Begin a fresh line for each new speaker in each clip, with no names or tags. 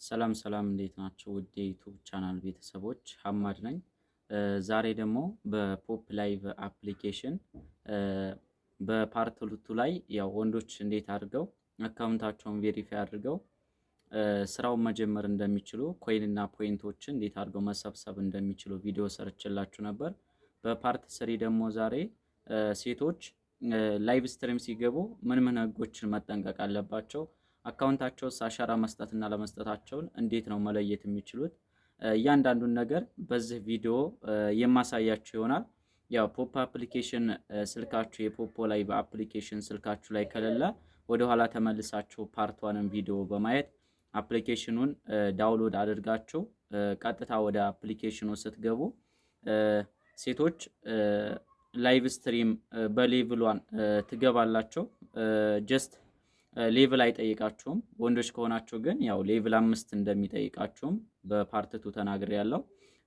ሰላም ሰላም እንዴት ናቸው? ውድ የዩቲዩብ ቻናል ቤተሰቦች ሐማድ ነኝ። ዛሬ ደግሞ በፖፕ ላይቭ አፕሊኬሽን በፓርት ሁለቱ ላይ ያው ወንዶች እንዴት አድርገው አካውንታቸውን ቬሪፋይ አድርገው ስራውን መጀመር እንደሚችሉ ኮይን እና ፖይንቶችን እንዴት አድርገው መሰብሰብ እንደሚችሉ ቪዲዮ ሰርችላችሁ ነበር። በፓርት ስሪ ደግሞ ዛሬ ሴቶች ላይቭ ስትሪም ሲገቡ ምን ምን ህጎችን መጠንቀቅ አለባቸው፣ አካውንታቸውስ አሻራ መስጠትና ለመስጠታቸውን እንዴት ነው መለየት የሚችሉት፣ እያንዳንዱን ነገር በዚህ ቪዲዮ የማሳያችሁ ይሆናል። ያው ፖፕ አፕሊኬሽን ስልካችሁ የፖፖ ላይ በአፕሊኬሽን ስልካችሁ ላይ ከሌለ ወደ ኋላ ተመልሳችሁ ፓርት ዋንን ቪዲዮ በማየት አፕሊኬሽኑን ዳውንሎድ አድርጋችሁ ቀጥታ ወደ አፕሊኬሽኑ ስትገቡ ሴቶች ላይቭ ስትሪም በሌቭሏን ትገባላችሁ። ጀስት ሌቭል አይጠይቃችሁም። ወንዶች ከሆናችሁ ግን ያው ሌቭል 5 እንደሚጠይቃችሁም በፓርትቱ ተናግሬ ያለው።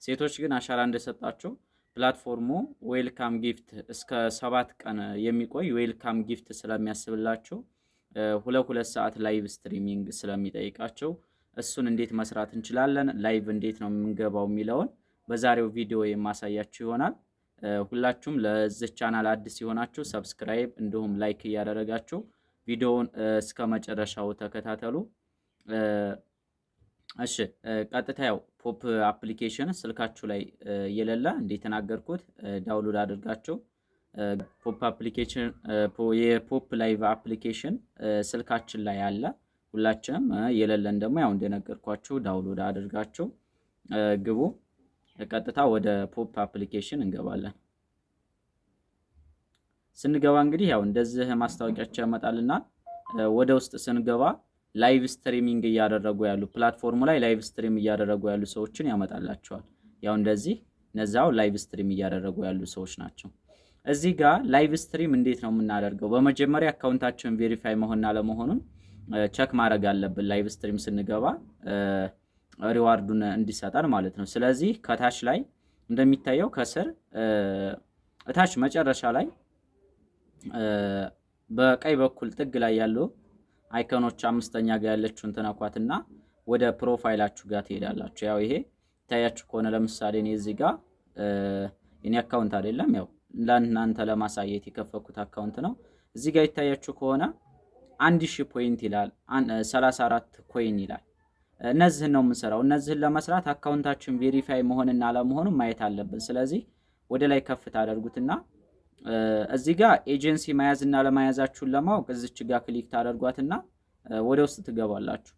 ሴቶች ግን አሻራ እንደሰጣችሁ ፕላትፎርሙ ዌልካም ጊፍት እስከ 7 ቀን የሚቆይ ዌልካም ጊፍት ስለሚያስብላችሁ ሁለት ሰዓት ላይቭ ስትሪሚንግ ስለሚጠይቃቸው እሱን እንዴት መስራት እንችላለን፣ ላይቭ እንዴት ነው የምንገባው የሚለውን በዛሬው ቪዲዮ የማሳያችሁ ይሆናል። ሁላችሁም ለዚህ ቻናል አዲስ የሆናችሁ ሰብስክራይብ እንዲሁም ላይክ እያደረጋችሁ ቪዲዮውን እስከ መጨረሻው ተከታተሉ። እሺ ቀጥታ ያው ፖፕ አፕሊኬሽን ስልካችሁ ላይ የሌለ እንደተናገርኩት ዳውንሎድ አድርጋችሁ ፖፕ አፕሊኬሽን የፖፕ ላይቭ አፕሊኬሽን ስልካችን ላይ አለ። ሁላችንም የሌለን ደግሞ ያው እንደነገርኳችሁ ዳውንሎድ አድርጋችሁ ግቡ። ቀጥታ ወደ ፖፕ አፕሊኬሽን እንገባለን። ስንገባ እንግዲህ ያው እንደዚህ ማስታወቂያቸው ያመጣልና ወደ ውስጥ ስንገባ ላይቭ ስትሪሚንግ እያደረጉ ያሉ ፕላትፎርሙ ላይ ላይቭ ስትሪም እያደረጉ ያሉ ሰዎችን ያመጣላቸዋል። ያው እንደዚህ እነዛው ላይቭ ስትሪም እያደረጉ ያሉ ሰዎች ናቸው። እዚህ ጋር ላይቭ ስትሪም እንዴት ነው የምናደርገው? በመጀመሪያ አካውንታችን ቬሪፋይ መሆንና ለመሆኑን ቸክ ማድረግ አለብን። ላይቭ ስትሪም ስንገባ ሪዋርዱን እንዲሰጣን ማለት ነው። ስለዚህ ከታች ላይ እንደሚታየው ከስር እታች መጨረሻ ላይ በቀኝ በኩል ጥግ ላይ ያለው አይኮኖች አምስተኛ ጋር ያለችውን ተነኳትና ወደ ፕሮፋይላችሁ ጋር ትሄዳላችሁ። ያው ይሄ ታያችሁ ከሆነ ለምሳሌ እኔ እዚህ ጋር የኔ አካውንት አይደለም፣ ያው ለእናንተ ለማሳየት የከፈኩት አካውንት ነው። እዚህ ጋር ይታያችሁ ከሆነ 1000 ፖይንት ይላል፣ 34 ኮይን ይላል። እነዚህን ነው የምንሰራው። እነዚህን ለመስራት አካውንታችን ቬሪፋይ መሆንና አለመሆኑን ማየት አለብን። ስለዚህ ወደ ላይ ከፍ ታደርጉትና እዚህ ጋር ኤጀንሲ መያዝና ለመያዛችሁን ለማወቅ እዚች ጋር ክሊክ ታደርጓትና ወደ ውስጥ ትገባላችሁ።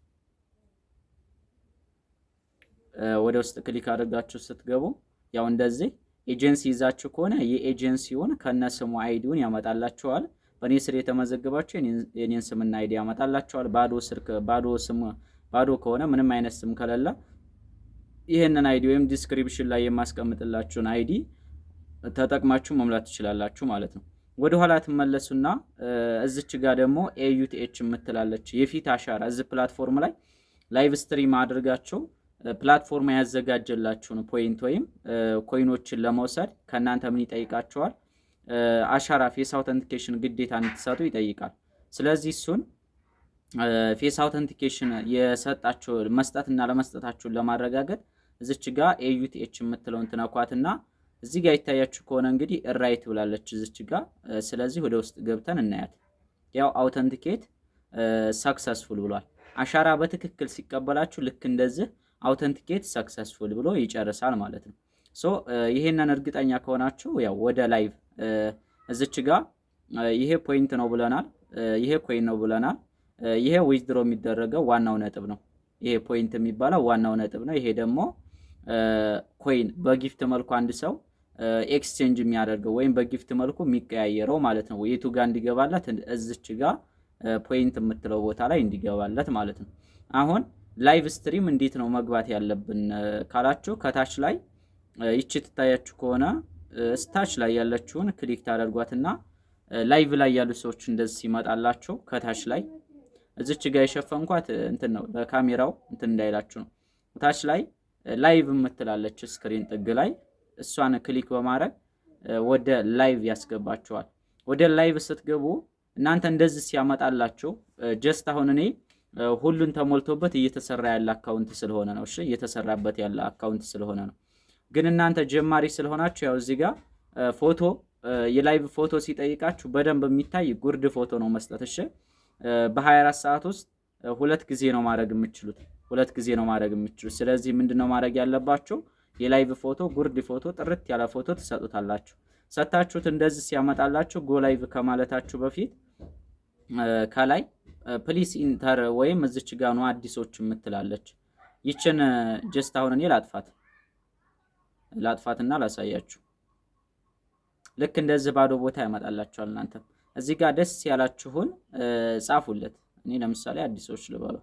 ወደ ውስጥ ክሊክ አድርጋችሁ ስትገቡ ያው እንደዚህ ኤጀንሲ ይዛችሁ ከሆነ የኤጀንሲውን ከነስሙ አይዲውን ያመጣላችኋል። በእኔ ስር የተመዘገባችሁ የኔን ስምና አይዲ ያመጣላችኋል። ባዶ ከሆነ ምንም አይነት ስም ከሌለ ይሄንን አይዲ ወይም ዲስክሪፕሽን ላይ የማስቀምጥላችሁን አይዲ ተጠቅማችሁ መምላት ትችላላችሁ ማለት ነው። ወደ ኋላ ትመለሱና እዚች ጋር ደግሞ ኤዩቲኤች የምትላለች የፊት አሻራ እዚህ ፕላትፎርም ላይ ላይቭ ስትሪም አድርጋችሁ ፕላትፎርም ያዘጋጀላችሁን ፖይንት ወይም ኮይኖችን ለመውሰድ ከእናንተ ምን ይጠይቃችኋል? አሻራ ፌስ አውተንቲኬሽን ግዴታ እንድትሰጡ ይጠይቃል። ስለዚህ እሱን ፌስ አውተንቲኬሽን የሰጣችሁ መስጠትና ለመስጠታችሁን ለማረጋገጥ እዚች ጋር ኤዩቲኤች የምትለውን ትነኳትና እዚህ ጋር ይታያችሁ ከሆነ እንግዲህ ራይት ብላለች እዚች ጋር። ስለዚህ ወደ ውስጥ ገብተን እናያት። ያው አውተንቲኬት ሰክሰስፉል ብሏል። አሻራ በትክክል ሲቀበላችሁ ልክ እንደዚህ አውተንቲኬት ሰክሰስፉል ብሎ ይጨርሳል ማለት ነው። ሶ ይሄንን እርግጠኛ ከሆናችሁ ያው ወደ ላይቭ እዚች ጋር ይሄ ፖይንት ነው ብለናል፣ ይሄ ኮይን ነው ብለናል። ይሄ ዊዝድሮ የሚደረገው ዋናው ነጥብ ነው። ይሄ ፖይንት የሚባለው ዋናው ነጥብ ነው። ይሄ ደግሞ ኮይን በጊፍት መልኩ አንድ ሰው ኤክስቼንጅ የሚያደርገው ወይም በጊፍት መልኩ የሚቀያየረው ማለት ነው። የቱ ጋር እንዲገባለት እዚች ጋር ፖይንት የምትለው ቦታ ላይ እንዲገባለት ማለት ነው። አሁን ላይቭ ስትሪም እንዴት ነው መግባት ያለብን ካላችሁ ከታች ላይ ይቺ ትታያችሁ ከሆነ ስታች ላይ ያለችውን ክሊክ ታደርጓትና ላይቭ ላይ ያሉ ሰዎች እንደዚህ ሲመጣላችሁ ከታች ላይ እዚች ጋር የሸፈንኳት እንትን ነው ለካሜራው እንትን እንዳይላችሁ ነው። ታች ላይ ላይቭ የምትላለች ስክሪን ጥግ ላይ እሷን ክሊክ በማድረግ ወደ ላይቭ ያስገባችኋል። ወደ ላይቭ ስትገቡ እናንተ እንደዚህ ሲያመጣላችሁ ጀስት አሁን እኔ ሁሉን ተሞልቶበት እየተሰራ ያለ አካውንት ስለሆነ ነው። እሺ እየተሰራበት ያለ አካውንት ስለሆነ ነው። ግን እናንተ ጀማሪ ስለሆናችሁ ያው እዚህ ጋር ፎቶ የላይቭ ፎቶ ሲጠይቃችሁ በደንብ የሚታይ ጉርድ ፎቶ ነው መስጠት። እሺ በ24 ሰዓት ውስጥ ሁለት ጊዜ ነው ማድረግ የምትችሉት። ሁለት ጊዜ ነው ማድረግ የምትችሉት። ስለዚህ ምንድነው ማድረግ ያለባችሁ? የላይቭ ፎቶ ጉርድ ፎቶ ጥርት ያለ ፎቶ ትሰጡታላችሁ። ሰጣችሁት እንደዚህ ሲያመጣላችሁ ጎ ላይቭ ከማለታችሁ በፊት ከላይ ፕሊስ ኢንተር ወይም እዚች ጋር ነው አዲሶች የምትላለች ይችን ጀስት አሁን እኔ ላጥፋትና ላሳያችሁ። ልክ እንደዚህ ባዶ ቦታ ያመጣላችኋል። እናንተ እዚህ ጋር ደስ ያላችሁን ጻፉለት። እኔ ለምሳሌ አዲሶች ልበለው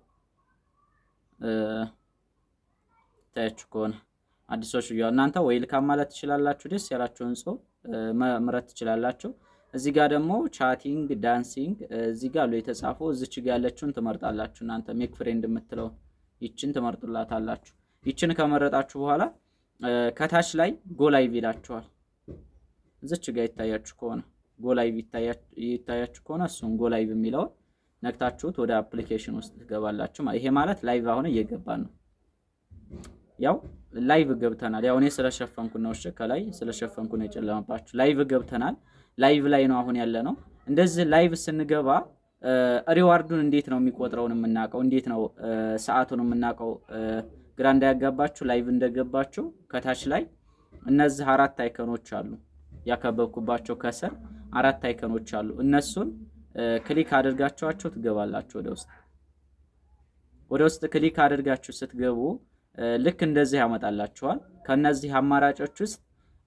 ታያችሁ ከሆነ አዲሶች ይያው እናንተ ዌልካም ማለት ትችላላችሁ። ደስ ያላችሁን ጽሁፍ መምረጥ ትችላላችሁ። እዚህ ጋር ደግሞ ቻቲንግ ዳንሲንግ እዚህ ጋር ነው የተጻፈው። እዚች ጋር ያለችውን ትመርጣላችሁ። እናንተ ሜክ ፍሬንድ የምትለው ይችን ትመርጡላታላችሁ። ይችን ከመረጣችሁ በኋላ ከታች ላይ ጎ ላይቭ ይላችኋል። እዚች ጋር ይታያችሁ ከሆነ ጎ ላይቭ ይታያችሁ ከሆነ እሱን ጎ ላይቭ የሚለው ነክታችሁት ወደ አፕሊኬሽን ውስጥ ትገባላችሁ። ይሄ ማለት ላይቭ አሁን እየገባን ነው። ያው ላይቭ ገብተናል። ያው እኔ ስለሸፈንኩ ነው። እሺ ከላይ ስለሸፈንኩ ነው የጨለመባችሁ። ላይቭ ገብተናል። ላይቭ ላይ ነው አሁን ያለ ነው። እንደዚህ ላይቭ ስንገባ ሪዋርዱን እንዴት ነው የሚቆጥረውን የምናውቀው? እንዴት ነው ሰዓቱን የምናውቀው? ግራ እንዳያጋባችሁ ላይቭ እንደገባችሁ ከታች ላይ እነዚህ አራት አይከኖች አሉ። ያከበብኩባቸው ከስር አራት አይከኖች አሉ። እነሱን ክሊክ አድርጋችኋቸው ትገባላችሁ ወደ ውስጥ ክሊክ አድርጋችሁ ስትገቡ ልክ እንደዚህ ያመጣላችኋል። ከነዚህ አማራጮች ውስጥ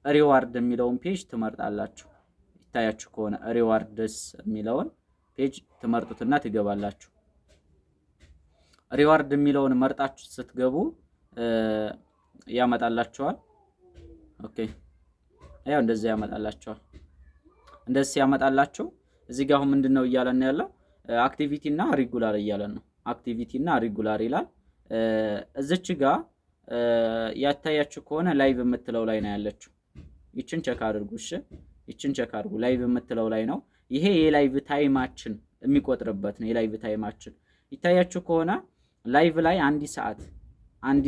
ሪዋርድ የሚለውን ፔጅ ትመርጣላችሁ። ይታያችሁ ከሆነ ሪዋርድስ የሚለውን ፔጅ ትመርጡትና ትገባላችሁ። ሪዋርድ የሚለውን መርጣችሁ ስትገቡ ያመጣላችኋል። ኦኬ ያው እንደዚህ ያመጣላችኋል። እንደዚህ ያመጣላችሁ እዚህ ጋር አሁን ምንድነው እያለን ያለው? አክቲቪቲ እና ሪጉላር እያለን ነው። አክቲቪቲ እና ሪጉላር ይላል። እዚች ጋር ያታያችሁ ከሆነ ላይቭ የምትለው ላይ ነው ያለችው። ይችን ቼክ አድርጉ። እሺ ይችን ቼክ አድርጉ። ላይቭ የምትለው ላይ ነው። ይሄ የላይቭ ታይማችን የሚቆጥርበት ነው። የላይቭ ታይማችን ይታያችሁ ከሆነ ላይቭ ላይ አንድ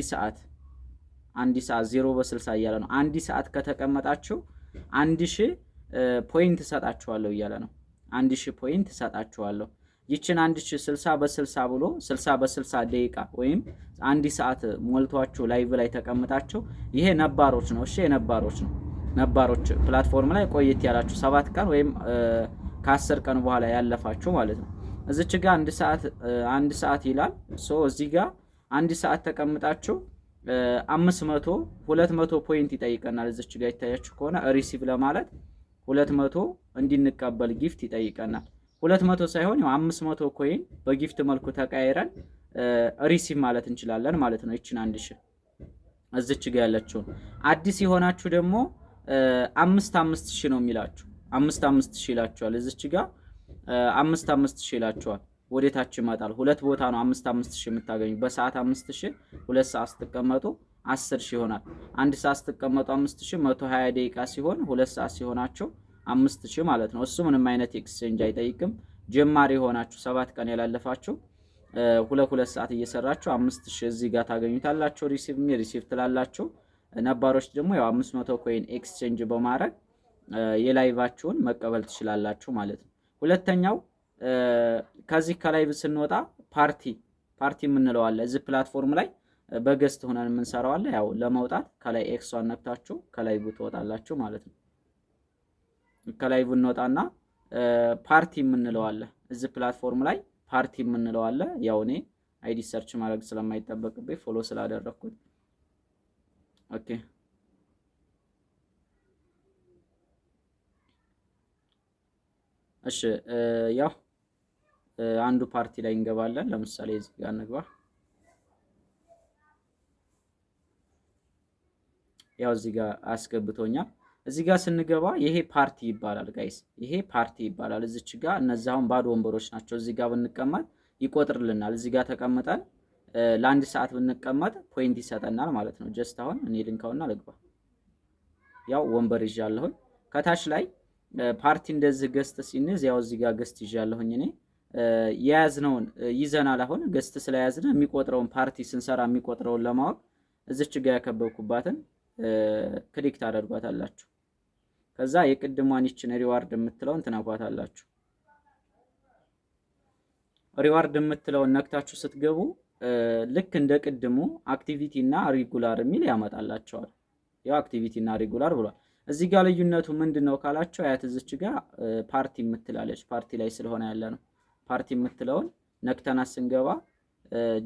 ሰዓት 0:60 እያለ ነው። አንድ ሰዓት ከተቀመጣችሁ 1000 ፖይንት ሰጣችኋለሁ እያለ ነው። 1000 ፖይንት ሰጣችኋለሁ። ይችን 1060 በ60 ብሎ 60 በ60 ደቂቃ ወይም አንድ ሰዓት ሞልቷችሁ ላይቭ ላይ ተቀምጣችሁ ይሄ ነባሮች ነው። እሺ የነባሮች ነው። ነባሮች ፕላትፎርም ላይ ቆየት ያላችሁ 7 ቀን ወይም ከ10 ቀን በኋላ ያለፋችሁ ማለት ነው። እዚች ጋር አንድ ሰዓት ይላል። ሶ እዚህ ጋር አንድ ሰዓት ተቀምጣችሁ 500 200 ፖይንት ይጠይቀናል። እዚች ጋር ይታያችሁ ከሆነ ሪሲቭ ለማለት 200 እንድንቀበል ጊፍት ይጠይቀናል። 200 ሳይሆን 500 ኮይን በጊፍት መልኩ ተቀያይረን ሪሲቭ ማለት እንችላለን ማለት ነው። ይችን 1000 እዚች ጋር ያለችው አዲስ የሆናችሁ ደግሞ 5000 ነው የሚላችሁ። 5000 ይላችኋል። እዚች ጋር 5000 ይላችኋል። ወደታች ይመጣል። ሁለት ቦታ ነው 5000 የምታገኙ። በሰዓት 5000 2 ሰዓት ስትቀመጡ 10000 ይሆናል። አንድ ሰዓት ስትቀመጡ 5000 120 ደቂቃ ሲሆን 2 ሰዓት ሲሆናችሁ 5000 ማለት ነው። እሱ ምንም አይነት ኤክስቼንጅ አይጠይቅም። ጀማሪ ሆናችሁ 7 ቀን ያላለፋችሁ 2 ሰዓት እየሰራችሁ 5000 እዚህ ጋር ታገኙታላችሁ። ሪሲቭ ትላላችሁ። ነባሮች ደግሞ ያው 500 ኮይን ኤክስቼንጅ በማድረግ የላይቫችሁን መቀበል ትችላላችሁ ማለት ነው። ሁለተኛው ከዚህ ከላይቭ ስንወጣ ፓርቲ የምንለው አለ። እዚህ ፕላትፎርም ላይ በገስት ሆነን የምንሰራው አለ። ያው ለመውጣት ከላይ ኤክሷን ነክታችሁ ከላይቭ ትወጣላችሁ ማለት ነው። ከላይቭ እንወጣና ፓርቲ የምንለው አለ። እዚህ ፕላትፎርም ላይ ፓርቲ የምንለው አለ። ያው እኔ አይዲ ሰርች ማድረግ ስለማይጠበቅብኝ ፎሎ ስላደረኩት ኦኬ። እሺ ያው አንዱ ፓርቲ ላይ እንገባለን። ለምሳሌ እዚህ ጋር እንግባ። ያው እዚህ ጋር አስገብቶኛል። እዚህ ጋር ስንገባ ይሄ ፓርቲ ይባላል ጋይስ። ይሄ ፓርቲ ይባላል። እዚች ጋር እነዚህ አሁን ባዶ ወንበሮች ናቸው። እዚህ ጋር ብንቀመጥ ይቆጥርልናል። እዚህ ጋር ተቀምጠን ለአንድ ሰዓት ብንቀመጥ ፖይንት ይሰጠናል ማለት ነው። ጀስት አሁን እኔ ልንካውና ልግባ። ያው ወንበር ይዣለሁኝ። ከታች ላይ ፓርቲ እንደዚህ ገስት ሲንዝ ያው እዚህ ጋር ገስት ይዣለሁኝ እኔ። የያዝነውን ይዘናል። አሁን ገስት ስለያዝነ የሚቆጥረውን ፓርቲ ስንሰራ የሚቆጥረውን ለማወቅ እዚች ጋር ያከበብኩባትን ክሊክ ታደርጓታላችሁ። ከዛ የቅድሟን ይችን ሪዋርድ የምትለውን ትነኳታላችሁ። ሪዋርድ የምትለውን ነክታችሁ ስትገቡ ልክ እንደ ቅድሙ አክቲቪቲ እና ሪጉላር የሚል ያመጣላቸዋል። ያው አክቲቪቲ እና ሪጉላር ብሏል። እዚህ ጋር ልዩነቱ ምንድነው ካላችሁ አያት እዚች ጋር ፓርቲ የምትላለች ፓርቲ ላይ ስለሆነ ያለ ነው። ፓርቲ የምትለውን ነክተና ስንገባ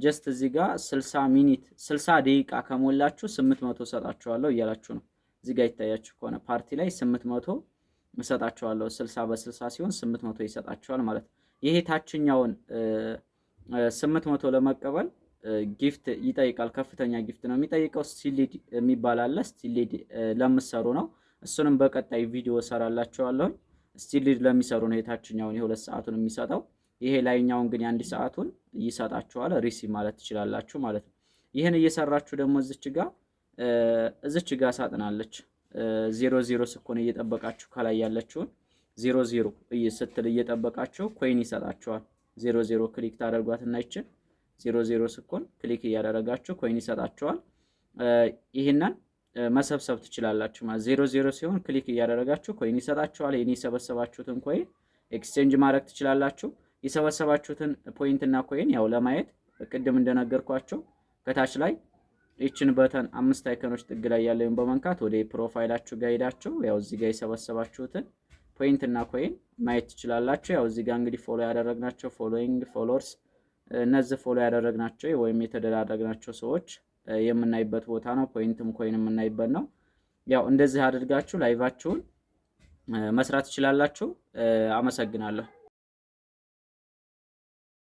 ጀስት እዚህ ጋር 60 ደቂቃ ከሞላችሁ 800 ሰጣችኋለሁ እያላችሁ ነው። እዚህ ጋር ይታያችሁ ከሆነ ፓርቲ ላይ 800 እሰጣችኋለሁ። 60 በ60 ሲሆን 800 ይሰጣችኋል ማለት ነው። ይሄ ታችኛውን 800 ለመቀበል ጊፍት ይጠይቃል። ከፍተኛ ጊፍት ነው የሚጠይቀው። ስቲሊድ የሚባል አለ። ስቲሊድ ለምትሰሩ ነው። እሱንም በቀጣይ ቪዲዮ ሰራላችኋለሁ። ስቲሊድ ለሚሰሩ ነው የታችኛውን የ2 ሰዓቱን የሚሰጠው። ይሄ ላይኛውን ግን የ1 ሰዓቱን ይሰጣችኋል። ሪሲቭ ማለት ትችላላችሁ ማለት ነው። ይህን እየሰራችሁ ደግሞ እዚች ጋር ሳጥናለች 00 ስኮን እየጠበቃችሁ ከላይ ያለችውን 00 ስትል እየጠበቃችሁ ኮይን ይሰጣችኋል። 00 ክሊክ ታደርጓትና ይችን 00 ስኮን ክሊክ እያደረጋችሁ ኮይን ይሰጣችኋል። ይሄንን መሰብሰብ ትችላላችሁ ማለት 00 ሲሆን ክሊክ እያደረጋችሁ ኮይን ይሰጣችኋል። ይሄን የሰበሰባችሁትን ኮይን ኤክስቼንጅ ማድረግ ትችላላችሁ። የሰበሰባችሁትን ፖይንት እና ኮይን ያው ለማየት ቅድም እንደነገርኳችሁ ከታች ላይ ይችን በተን 5 አይከኖች ጥግ ላይ ያለውን በመንካት ወደ ፕሮፋይላችሁ ጋር ሄዳችሁ ያው እዚህ ጋር የሰበሰባችሁትን ፖይንት እና ኮይን ማየት ትችላላችሁ። ያው እዚህ ጋር እንግዲህ ፎሎ ያደረግናቸው ፎሎዊንግ ፎሎወርስ እነዚህ ፎሎ ያደረግናቸው ወይም የተደራረግናቸው ሰዎች የምናይበት ቦታ ነው። ፖይንትም ኮይን የምናይበት ነው። ያው እንደዚህ አድርጋችሁ ላይቫችሁን መስራት ትችላላችሁ። አመሰግናለሁ።